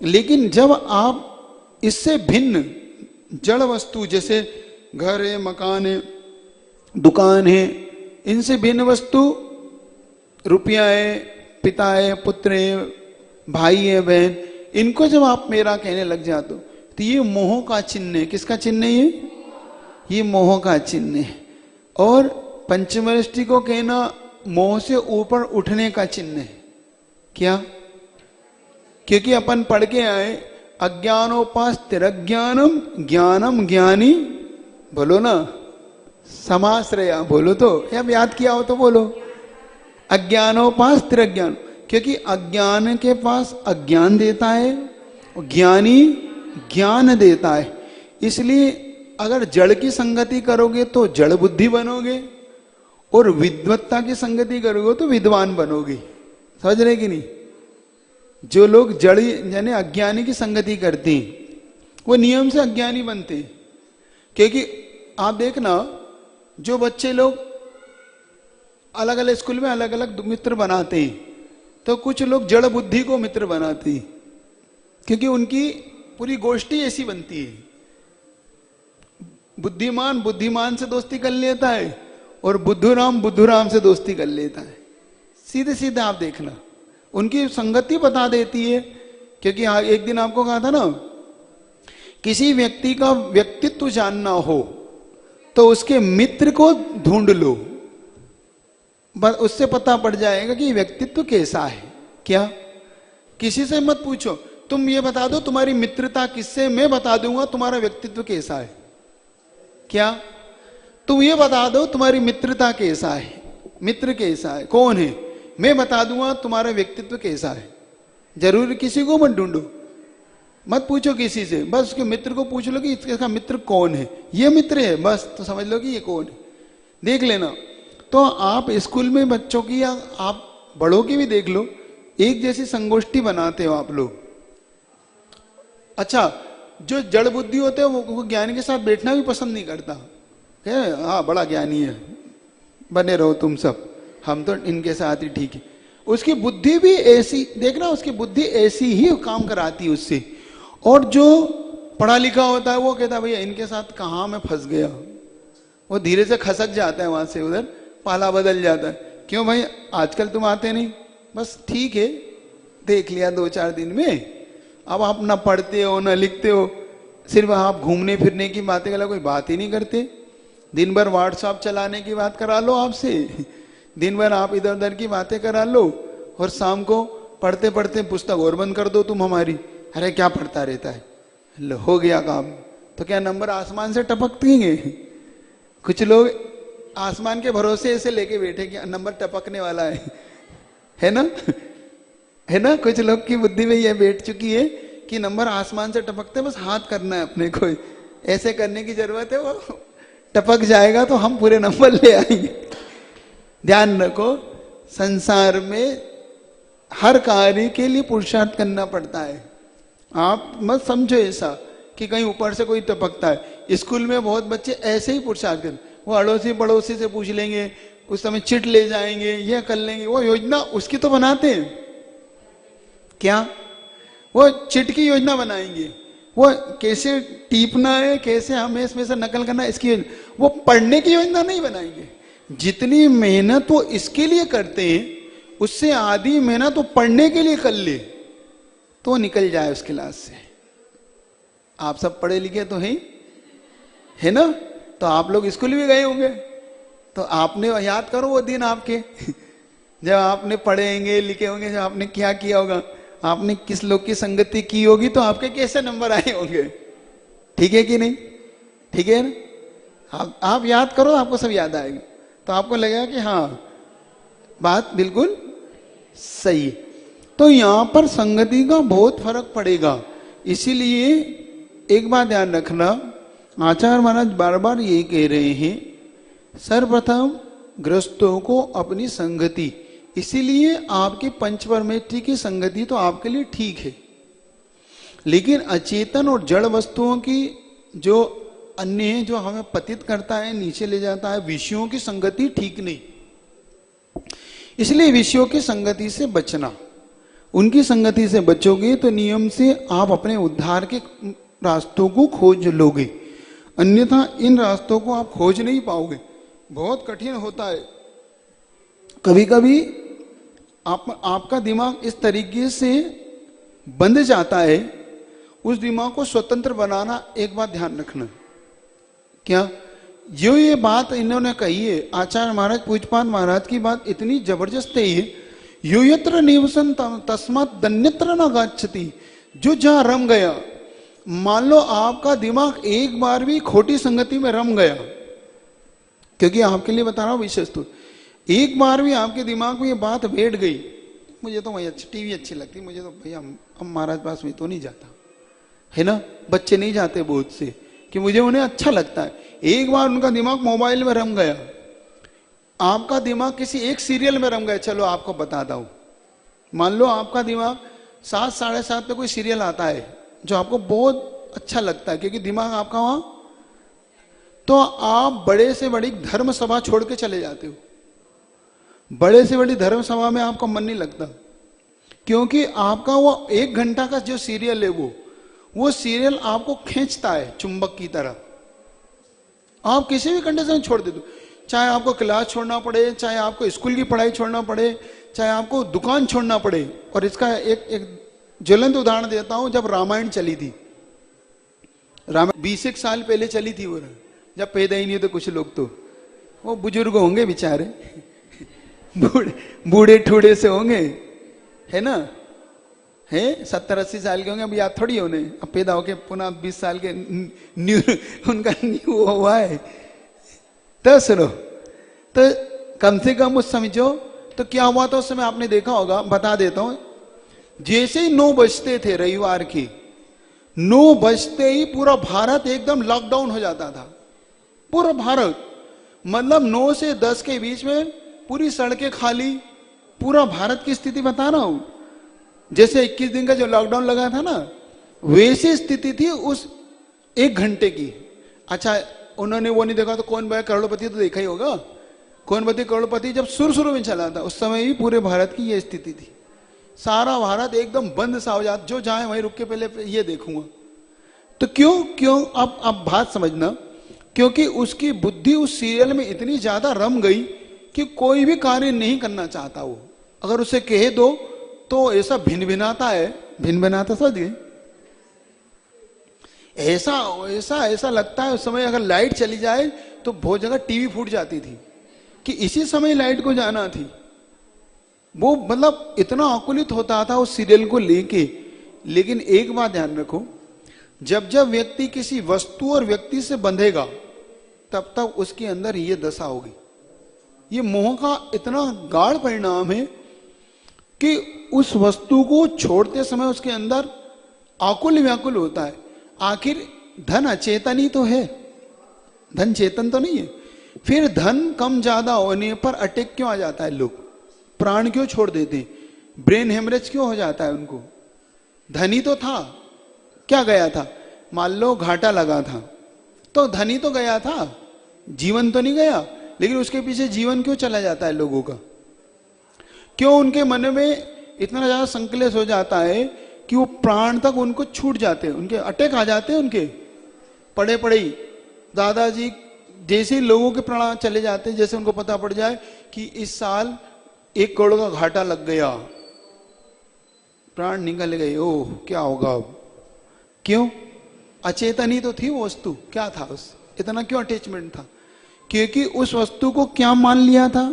लेकिन जब आप इससे भिन्न जड़ वस्तु, जैसे घर है, मकान है, दुकान है, इनसे भिन्न वस्तु रुपया है, पिता है, पुत्र है, भाई है, बहन, इनको जब आप मेरा कहने लग जाते हो तो ये मोह का चिन्ह है। किसका चिन्ह है ये मोह का चिन्ह है। और पंचमदृष्टि को कहना मोह से ऊपर उठने का चिन्ह है। क्या? क्योंकि अपन पढ़ के आए अज्ञानोपास तिरज्ञानम ज्ञानम ज्ञानी, बोलो ना, समाश्रया, बोलो तो, या याद किया हो तो बोलो, अज्ञानोपास तिरज्ञान। क्योंकि अज्ञान के पास अज्ञान देता है और ज्ञानी ज्ञान देता है। इसलिए अगर जड़ की संगति करोगे तो जड़ बुद्धि बनोगे, और विद्वत्ता की संगति करोगे तो विद्वान बनोगे। समझ रहे कि नहीं? जो लोग जड़ यानी अज्ञानी की संगति करते हैं वो नियम से अज्ञानी बनते हैं। क्योंकि आप देखना, जो बच्चे लोग अलग अलग स्कूल में अलग अलग मित्र बनाते हैं, तो कुछ लोग जड़ बुद्धि को मित्र बनाते हैं, क्योंकि उनकी पूरी गोष्ठी ऐसी बनती है। बुद्धिमान बुद्धिमान से दोस्ती कर लेता है और बुद्धूराम बुद्धूराम से दोस्ती कर लेता है। सीधे सीधे आप देखना, उनकी संगति बता देती है। क्योंकि एक दिन आपको कहा था ना, किसी व्यक्ति का व्यक्तित्व जानना हो तो उसके मित्र को ढूंढ लो, बस उससे पता पड़ जाएगा कि व्यक्तित्व कैसा है। क्या? किसी से मत पूछो, तुम ये बता दो तुम्हारी मित्रता किससे, मैं बता दूंगा तुम्हारा व्यक्तित्व कैसा है। क्या? तुम ये बता दो तुम्हारी मित्रता कैसा है, मित्र कैसा है, कौन है, मैं बता दूंगा तुम्हारा व्यक्तित्व कैसा है। जरूर किसी को मत ढूंढो, मत पूछो किसी से, बस उसके मित्र को पूछ लो कि इसका मित्र कौन है, ये मित्र है, बस तो समझ लो कि ये कौन है, देख लेना। तो आप स्कूल में बच्चों की या आप बड़ों की भी देख लो, एक जैसी संगोष्ठी बनाते हो आप लोग। अच्छा, जो जड़ बुद्धि होते हैं वो ज्ञानी के साथ बैठना भी पसंद नहीं करता, हाँ बड़ा ज्ञानी है, बने रहो तुम सब, हम तो इनके साथ ही ठीक है। उसकी बुद्धि भी ऐसी, देखना उसकी बुद्धि ऐसी ही काम कराती है उससे। और जो पढ़ा लिखा होता है वो कहता है भैया इनके साथ कहाँ मैं फंस गया, वो धीरे से खसक जाता है वहां से उधर, पाला बदल जाता है। क्यों भाई आजकल तुम आते नहीं, बस ठीक है देख लिया 2-4 दिन में, अब आप ना पढ़ते हो ना लिखते हो, सिर्फ आप घूमने फिरने की बातें कर, कोई बात ही नहीं करते। दिन भर व्हाट्सएप चलाने की बात करा लो आपसे, दिन भर आप इधर उधर की बातें करा लो, और शाम को पढ़ते पढ़ते पुस्तक और बंद कर दो तुम हमारी। अरे क्या पढ़ता रहता है, लो हो गया काम। तो क्या नंबर आसमान से टपकेंगे? कुछ लोग आसमान के भरोसे ऐसे लेके बैठे कि नंबर टपकने वाला है ना, है ना? कुछ लोग की बुद्धि में यह बैठ चुकी है कि नंबर आसमान से टपकते, बस हाथ करना है अपने को, ऐसे करने की जरूरत है, वो टपक जाएगा तो हम पूरे नंबर ले आएंगे। ध्यान रखो, संसार में हर कार्य के लिए पुरुषार्थ करना पड़ता है। आप मत समझो ऐसा कि कहीं ऊपर से कोई टपकता है। स्कूल में बहुत बच्चे ऐसे ही पुरुषार्थ करते, वो अड़ोसी पड़ोसी से पूछ लेंगे, उस समय चिट ले जाएंगे, यह कर लेंगे, वो योजना उसकी तो बनाते हैं क्या, वो चिट की योजना बनाएंगे, वो कैसे टीपना है, कैसे हमें इसमें से नकल करना है, इसकी वो पढ़ने की योजना नहीं बनाएंगे। जितनी मेहनत वो इसके लिए करते हैं, उससे आधी मेहनत वो पढ़ने के लिए कर ले तो निकल जाए उस क्लास से। आप सब पढ़े लिखे तो है ना, तो आप लोग स्कूल भी गए होंगे, तो आपने याद करो वो दिन आपके जब आपने पढ़ेंगे लिखे होंगे, जब आपने क्या किया होगा, आपने किस लोग की संगति की होगी, तो आपके कैसे नंबर आए होंगे। ठीक है कि नहीं, ठीक है ना, आप याद करो, आपको सब याद आएगा, तो आपको लगेगा कि हाँ बात बिल्कुल सही है। तो यहां पर संगति का बहुत फर्क पड़ेगा। इसीलिए एक बात ध्यान रखना, आचार्य महाराज बार बार यही कह रहे हैं, सर्वप्रथम गृहस्थों को अपनी संगति, इसीलिए आपकी पंचपरमेष्ठी की संगति तो आपके लिए ठीक है, लेकिन अचेतन और जड़ वस्तुओं की जो अन्य है, जो हमें पतित करता है, नीचे ले जाता है, विषयों की संगति ठीक नहीं। इसलिए विषयों की संगति से बचना, उनकी संगति से बचोगे तो नियम से आप अपने उद्धार के रास्तों को खोज लोगे, अन्यथा इन रास्तों को आप खोज नहीं पाओगे। बहुत कठिन होता है। कभी कभी आपका दिमाग इस तरीके से बंध जाता है, उस दिमाग को स्वतंत्र बनाना, एक बात ध्यान रखना। क्या जो ये बात इन्होंने कही है, आचार्य महाराज पूज्यपाद महाराज की बात इतनी जबरदस्त है, यो यत्र निवसन तस्मात् दन्यत्र न गच्छति, जो जहां रम गया, मान लो आपका दिमाग एक बार भी खोटी संगति में रम गया, क्योंकि आपके लिए बता रहा हूं विशेष तो, एक बार भी आपके दिमाग में ये बात बैठ गई, मुझे तो वही अच्छी टीवी अच्छी लगती, मुझे तो भैया हम महाराज पास में तो नहीं जाता है ना, बच्चे नहीं जाते बहुत से कि मुझे उन्हें अच्छा लगता है। एक बार उनका दिमाग मोबाइल में रम गया, आपका दिमाग किसी एक सीरियल में रम गया, चलो आपको बताता हूं, मान लो आपका दिमाग 7 साढ़े 7 पे कोई सीरियल आता है जो आपको बहुत अच्छा लगता है, क्योंकि दिमाग आपका वहां, तो आप बड़े से बड़ी धर्म सभा छोड़ के चले जाते हो। बड़े से बड़ी धर्म सभा में आपका मन नहीं लगता, क्योंकि आपका वो 1 घंटा का जो सीरियल है, वो सीरियल आपको खींचता है चुंबक की तरह। आप किसी भी कंडीशन में छोड़ देते हो, चाहे आपको क्लास छोड़ना पड़े, चाहे आपको स्कूल की पढ़ाई छोड़ना पड़े, चाहे आपको दुकान छोड़ना पड़े। और इसका एक ज्वलंत उदाहरण देता हूं, जब रामायण चली थी, रामायण 20 साल पहले चली थी, वो जब पैदा ही नहीं तो कुछ लोग तो वो बुजुर्ग होंगे बेचारे, बूढ़े ठूढ़े से होंगे, है ना, है 70-80 साल के होंगे, अब याद थोड़ी होने, अब पैदा होके पुनः 20 साल के न्यू उनका न्यू हुआ है। तो सुनो, तो कम से कम उस समझो तो क्या हुआ था उस समय, आपने देखा होगा, बता देता हूं। जैसे ही 9 बजते थे रविवार की, 9 बजते ही पूरा भारत एकदम लॉकडाउन हो जाता था, पूरा भारत, मतलब 9 से 10 के बीच में पूरी सड़कें खाली, पूरा भारत की स्थिति बता रहा हूं। जैसे 21 दिन का जो लॉकडाउन लगा था ना, वैसी स्थिति थी उस 1 घंटे की। अच्छा, उन्होंने वो नहीं देखा तो कौन बना करोड़पति तो देखा ही होगा, कौन बना करोड़पति जब शुरू में चला था, उस समय ही पूरे भारत की ये स्थिति थी। सारा भारत एकदम बंद सा हो जाता, जो जाए वहीं रुक के पहले ये देखूंगा। तो क्यों अब बात समझना, क्योंकि उसकी बुद्धि उस सीरियल में इतनी ज्यादा रम गई कि कोई भी कार्य नहीं करना चाहता वो। अगर उसे कह दो तो ऐसा भिनभिनाता है, भिनभिनाता समझ गए, ऐसा लगता है उस समय अगर लाइट चली जाए तो बहुत जगह टीवी फूट जाती थी कि इसी समय लाइट को जाना थी। वो मतलब इतना आकुलित होता था उस सीरियल को लेके। लेकिन एक बात ध्यान रखो, जब जब व्यक्ति किसी वस्तु और व्यक्ति से बंधेगा तब तक उसके अंदर ये दशा होगी। ये मोह का इतना गाढ़ परिणाम है कि उस वस्तु को छोड़ते समय उसके अंदर आकुल व्याकुल होता है। आखिर धन अचेतन ही तो है, धन चेतन तो नहीं है। फिर धन कम ज्यादा होने पर अटैक क्यों आ जाता है, लोग प्राण क्यों छोड़ देते हैं, ब्रेन हेमरेज क्यों हो जाता है उनको? धनी तो था, क्या गया था? मान लो घाटा लगा था तो धनी तो गया था, जीवन तो नहीं गया, लेकिन उसके पीछे जीवन क्यों चला जाता है लोगों का? क्यों उनके मन में इतना ज्यादा संकलेश हो जाता है कि वो प्राण तक उनको छूट जाते हैं, उनके अटैक आ जाते हैं उनके। पड़े पड़े ही दादाजी जैसे लोगों के प्राण चले जाते हैं, जैसे उनको पता पड़ जाए कि इस साल 1 करोड़ का घाटा लग गया, प्राण निकल गए, ओह क्या होगा अब? क्यों? अचेतन ही तो थी वो वस्तु, क्या था उस, इतना क्यों अटैचमेंट था? क्योंकि उस वस्तु को क्या मान लिया था,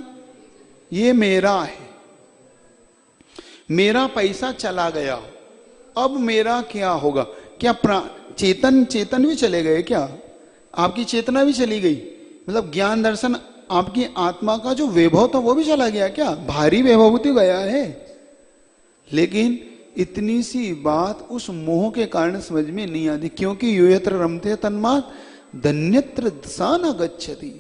ये मेरा है, मेरा पैसा चला गया, अब मेरा क्या होगा? क्या चेतन भी चले गए क्या? आपकी चेतना भी चली गई, मतलब ज्ञान दर्शन आपकी आत्मा का जो वैभव था वो भी चला गया क्या? भारी वैभव तो गया है, लेकिन इतनी सी बात उस मोह के कारण समझ में नहीं आती। क्योंकि यो यत्र रमते तन्मात् धन्यत्र सा न गच्छति,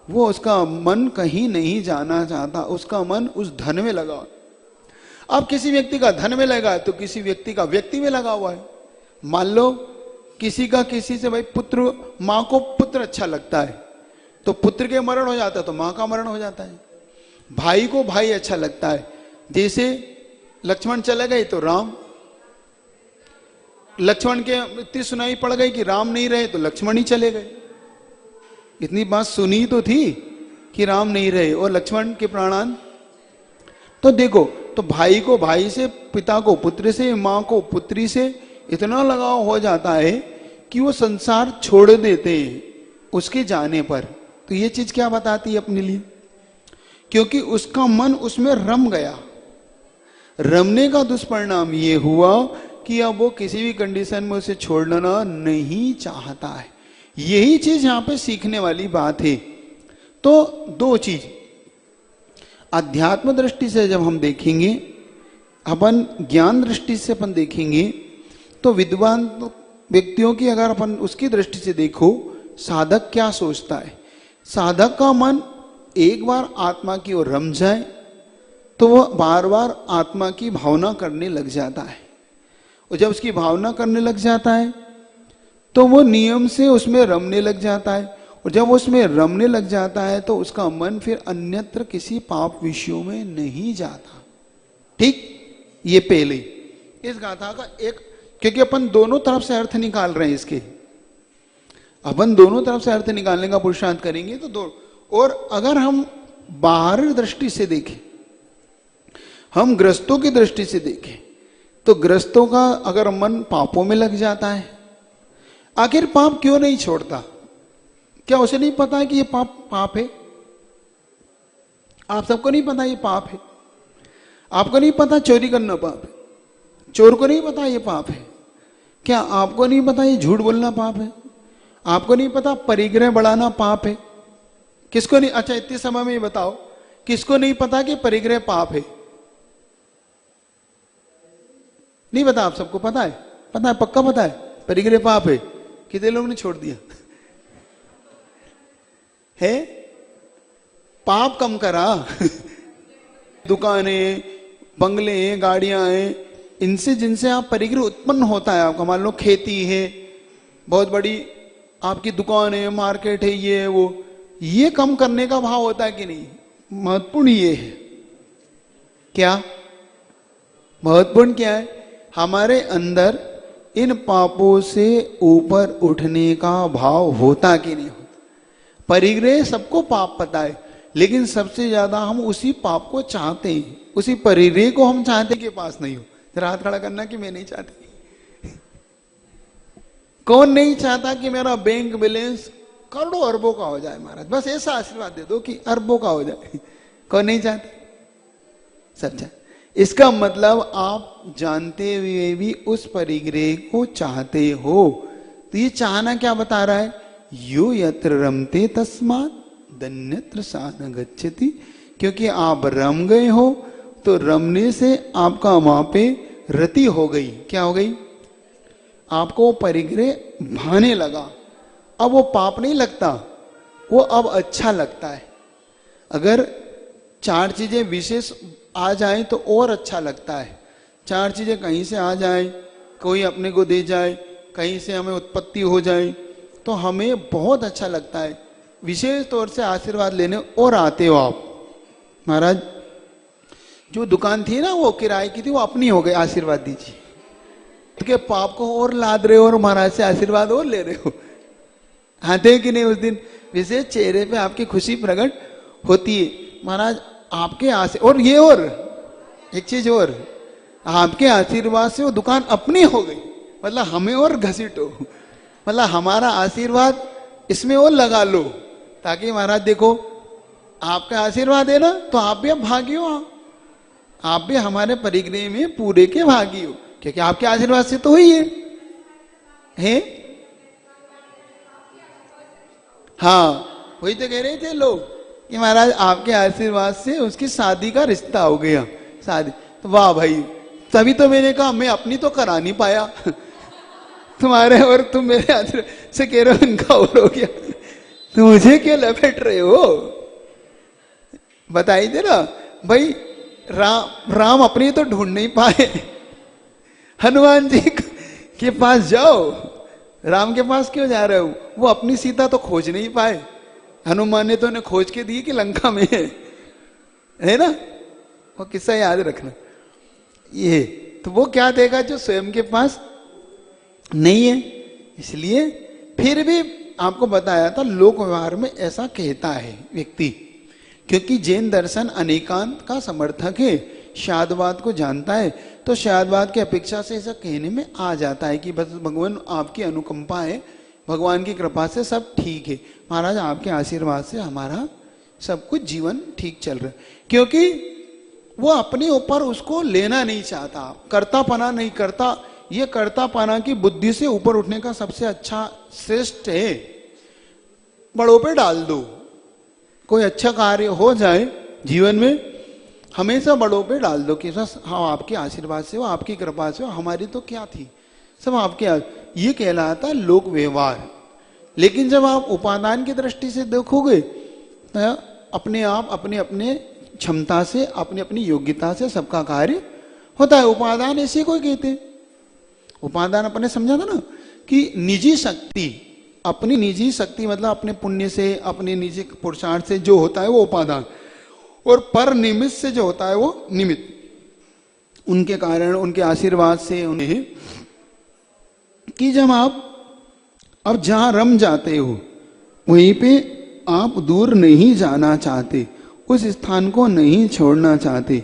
वो उसका मन कहीं नहीं जाना चाहता, उसका मन उस धन में लगा। अब किसी व्यक्ति का धन में लगा है तो किसी व्यक्ति का व्यक्ति में लगा हुआ है। मान लो किसी का किसी से, भाई पुत्र, माँ को पुत्र अच्छा लगता है तो पुत्र के मरण हो जाता है तो माँ का मरण हो जाता है। भाई को भाई अच्छा लगता है, जैसे लक्ष्मण चले गए तो राम, लक्ष्मण के इतनी सुनाई पड़ गई कि राम नहीं रहे तो लक्ष्मण ही चले गए। इतनी बात सुनी तो थी कि राम नहीं रहे और लक्ष्मण के प्राणान। तो देखो, तो भाई को भाई से, पिता को पुत्र से, माँ को पुत्री से इतना लगाव हो जाता है कि वो संसार छोड़ देते हैं उसके जाने पर। तो ये चीज क्या बताती है अपने लिए? क्योंकि उसका मन उसमें रम गया। रमने का दुष्परिणाम ये हुआ कि अब वो किसी भी कंडीशन में उसे छोड़ना नहीं चाहता है। यही चीज यहां पे सीखने वाली बात है। तो दो चीज, अध्यात्म दृष्टि से जब हम देखेंगे, अपन ज्ञान दृष्टि से अपन देखेंगे, तो विद्वान व्यक्तियों की अगर अपन उसकी दृष्टि से देखो, साधक क्या सोचता है? साधक का मन एक बार आत्मा की ओर रम जाए तो वह बार बार आत्मा की भावना करने लग जाता है, और जब उसकी भावना करने लग जाता है तो वो नियम से उसमें रमने लग जाता है, और जब उसमें रमने लग जाता है तो उसका मन फिर अन्यत्र किसी पाप विषयों में नहीं जाता। ठीक, ये पहले इस गाथा का एक, क्योंकि अपन दोनों तरफ से अर्थ निकाल रहे हैं इसके, अपन दोनों तरफ से अर्थ निकालने का पुरुषार्थ करेंगे तो दो। और अगर हम बाहरी दृष्टि से देखें, हम ग्रस्तों की दृष्टि से देखें, तो ग्रस्तों का अगर मन पापों में लग जाता है, आखिर पाप क्यों नहीं छोड़ता? क्या उसे नहीं पता है कि ये पाप है? आप सबको नहीं पता ये पाप है? आपको नहीं पता चोरी करना पाप है? चोर को नहीं पता ये पाप है? क्या आपको नहीं पता ये झूठ बोलना पाप है? आपको नहीं पता परिग्रह बढ़ाना पाप है? किसको नहीं? अच्छा, इतने समय में ये बताओ, किसको नहीं पता कि परिग्रह पाप है? नहीं पता? आप सबको पता है? पता है, पक्का पता है परिग्रह पाप है? कितने लोगों ने छोड़ दिया है? पाप कम करा दुकानें, बंगले, गाड़ियां हैं, इनसे जिनसे आप परिग्रह उत्पन्न होता है आपका, मान लो खेती है, बहुत बड़ी आपकी दुकान है, मार्केट है, ये है वो, ये कम करने का भाव होता है कि नहीं? महत्वपूर्ण ये है। क्या महत्वपूर्ण? क्या है? हमारे अंदर इन पापों से ऊपर उठने का भाव होता कि नहीं होता? परिग्रह सबको पाप पता है, लेकिन सबसे ज्यादा हम उसी पाप को चाहते हैं, उसी परिग्रह को हम चाहते हैं कि पास नहीं हो। जरा हाथ खड़ा करना कि मैं नहीं चाहती। कौन नहीं चाहता कि मेरा बैंक बैलेंस करोड़ों अरबों का हो जाए महाराज? बस ऐसा आशीर्वाद दे दो कि अरबों का हो जाए। कौन नहीं चाहता? सच्चा। इसका मतलब आप जानते हुए भी उस परिग्रह को चाहते हो। तो ये चाहना क्या बता रहा है? यो यत्र रमते तस्मात् धन्यत्र सा न गच्छति। क्योंकि आप रम गए हो तो रमने से आपका वहां पे रति हो गई। क्या हो गई? आपको वो परिग्रह भाने लगा, अब वो पाप नहीं लगता, वो अब अच्छा लगता है। अगर 4 चीजें विशेष आ जाए तो और अच्छा लगता है। 4 चीजें कहीं से आ जाए, कोई अपने को दे जाए, कहीं से हमें उत्पत्ति हो जाए, तो हमें बहुत अच्छा लगता है। विशेष तौर से आशीर्वाद लेने और आते हो आप। महाराज जो दुकान थी ना वो किराए की थी, वो अपनी हो गई, आशीर्वाद दीजिए। के पाप को और लाद रहे हो और महाराज से आशीर्वाद और ले रहे हो। आते हैं कि नहीं उस दिन? विशेष चेहरे पे आपकी खुशी प्रकट होती है। महाराज आपके और ये और एक चीज और, आपके आशीर्वाद से वो दुकान अपनी हो गई, मतलब हमें और घसीटो, मतलब हमारा आशीर्वाद इसमें और लगा लो, ताकि महाराज देखो आपका आशीर्वाद है ना, तो आप भी अब भागी हो, आप भी हमारे परिग्रह में पूरे के भागी हो, क्योंकि आपके आशीर्वाद से तो हुई है? हाँ, वही तो कह रहे थे लोग कि महाराज आपके आशीर्वाद से उसकी शादी का रिश्ता हो गया। शादी तो वाह भाई, तभी तो मैंने कहा मैं अपनी तो करा नहीं पाया तुम्हारे, और तुम मेरे आशीर्वाद से कह रहे हो इनका और हो गया, तो मुझे क्यों लपेट रहे हो? बताइए दे ना भाई, राम अपनी तो ढूंढ नहीं पाए, हनुमान जी के पास जाओ, राम के पास क्यों जा रहे हो? वो अपनी सीता तो खोज नहीं पाए, हनुमान ने तो उन्हें खोज के दी कि लंका में है ना। वो किस्सा याद रखना। ये तो वो क्या देगा जो स्वयं के पास नहीं है। इसलिए फिर भी आपको बताया था, लोक व्यवहार में ऐसा कहता है व्यक्ति, क्योंकि जैन दर्शन अनेकांत का समर्थक है, शादवाद को जानता है, तो शादवाद की अपेक्षा से ऐसा कहने में आ जाता है कि बस भगवान आपकी अनुकंपा है, भगवान की कृपा से सब ठीक है, महाराज आपके आशीर्वाद से हमारा सब कुछ जीवन ठीक चल रहा है। क्योंकि वो अपने ऊपर उसको लेना नहीं चाहता, कर्तापना नहीं करता। ये कर्तापना की बुद्धि से ऊपर उठने का सबसे अच्छा श्रेष्ठ है। बड़ों पे डाल दो, कोई अच्छा कार्य हो जाए जीवन में, हमेशा बड़ों पे डाल दो कि बस हाँ आपके आशीर्वाद से हो, आपकी कृपा से हो, हमारी तो क्या थी, सब आपके। ये कहलाता लोक व्यवहार। लेकिन जब आप उपादान की दृष्टि से देखोगे तो अपने आप अपने अपने क्षमता से, अपनी अपनी योग्यता से सबका कार्य होता है। उपादान ऐसे कोई कहते, उपादान अपने समझा था ना कि निजी शक्ति, अपनी निजी शक्ति मतलब अपने पुण्य से, अपने निजी पुरुषार्थ से जो होता है वो उपादान, और पर निमित्त से जो होता है वो निमित्त। उनके कारण, उनके आशीर्वाद से उन्हें, कि जब आप अब जहां रम जाते हो वहीं पे आप दूर नहीं जाना चाहते, उस स्थान को नहीं छोड़ना चाहते।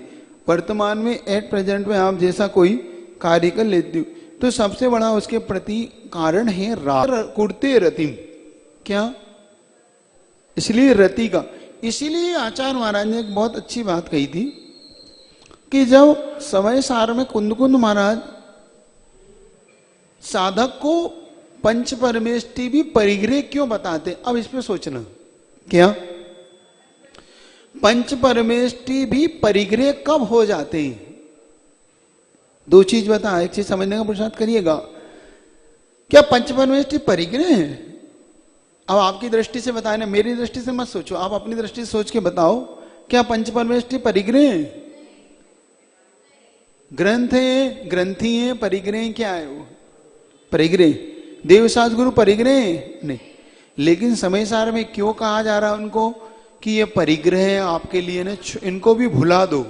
वर्तमान में एट प्रेजेंट में आप जैसा कोई कार्य कर लेते हो तो सबसे बड़ा उसके प्रति कारण है राग कुर्ते रतिम। क्या? इसलिए रति का, इसीलिए आचार्य महाराज ने एक बहुत अच्छी बात कही थी कि जब समय सार में कुंद महाराज साधक को पंच परमेष्टि भी परिग्रह क्यों बताते? अब इस पे सोचना। क्या पंच परमेष्टि भी परिग्रह कब हो जाते हैं? 2 चीज बता, एक चीज समझने का पुरुषार्थ करिएगा। क्या पंच परमेष्टि परिग्रह है? अब आपकी दृष्टि से बताए, मेरी दृष्टि से मत सोचो, आप अपनी दृष्टि से सोच के बताओ, क्या पंच परमेष्टि परिग्रह है? ग्रंथ है, ग्रंथी है, परिग्रह क्या है? वो परिग्रह देवशास्त्र गुरु परिग्रह नहीं। लेकिन समय सार में क्यों कहा जा रहा है उनको कि ये परिग्रह है आपके लिए ना, इनको भी भुला दो?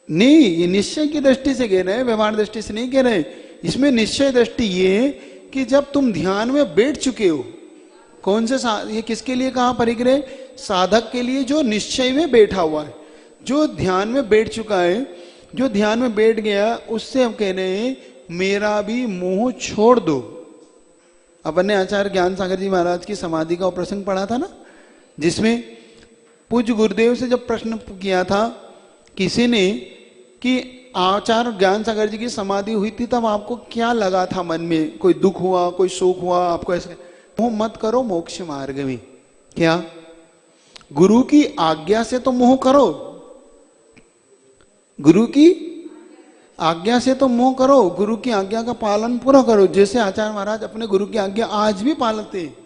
नहीं, ये निश्चय की दृष्टि से कह रहे हैं, व्यवहार दृष्टि से नहीं कह रहे। इसमें निश्चय दृष्टि ये है कि जब तुम ध्यान में बैठ चुके हो, कौन से ये किसके लिए कहा परिग्रह? साधक के लिए जो निश्चय में बैठा हुआ है, जो ध्यान में बैठ चुका है, जो ध्यान में बैठ गया, उससे हम कह रहे हैं मेरा भी मोह छोड़ दो। अपन ने आचार्य ज्ञान सागर जी महाराज की समाधि का प्रसंग पढ़ा था ना, जिसमें पूज्य गुरुदेव से जब प्रश्न किया था किसी ने कि आचार्य ज्ञान सागर जी की समाधि हुई थी तब आपको क्या लगा था मन में? कोई दुख हुआ, कोई शोक हुआ आपको? ऐसे मोह मत करो मोक्ष मार्ग में। क्या? गुरु की आज्ञा से तो मोह करो, गुरु की आज्ञा से तो मोह करो, गुरु की आज्ञा का पालन पूरा करो। जैसे आचार्य महाराज अपने गुरु की आज्ञा आज भी पालते हैं,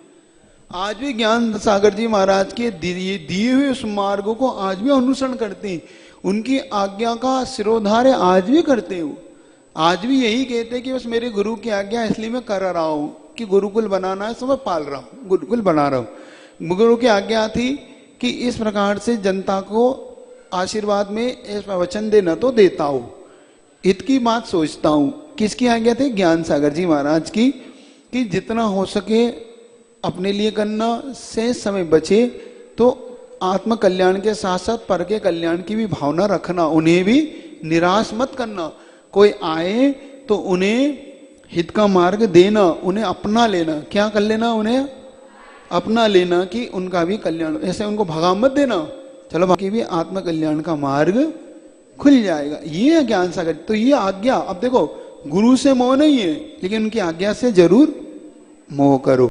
आज भी ज्ञान सागर जी महाराज के दिए हुए उस मार्गों को आज भी अनुसरण करते हैं, उनकी आज्ञा का सिरोधार्य आज भी करते हो। आज भी यही कहते हैं कि बस मेरे गुरु की आज्ञा इसलिए मैं कर रहा हूं कि गुरुकुल बनाना है, तो मैं पाल रहा हूं, गुरुकुल बना रहा हूं। गुरु की आज्ञा थी कि इस प्रकार से जनता को आशीर्वाद में इस वचन देना तो देता हूं, इत की बात सोचता हूं। किसकी आज्ञा थी? ज्ञान सागर जी महाराज की, कि जितना हो सके अपने लिए करना, से समय बचे तो आत्म कल्याण के साथ साथ पर के कल्याण की भी भावना रखना, उन्हें भी निराश मत करना। कोई आए तो उन्हें हित का मार्ग देना, उन्हें अपना लेना। क्या कर लेना? उन्हें अपना लेना कि उनका भी कल्याण, ऐसे उनको भगा मत देना, चलो बाकी भी आत्म कल्याण का मार्ग खुल जाएगा। ये है ज्ञान सागर। तो ये आज्ञा, अब देखो गुरु से मोह नहीं है, लेकिन उनकी आज्ञा से जरूर मोह करो।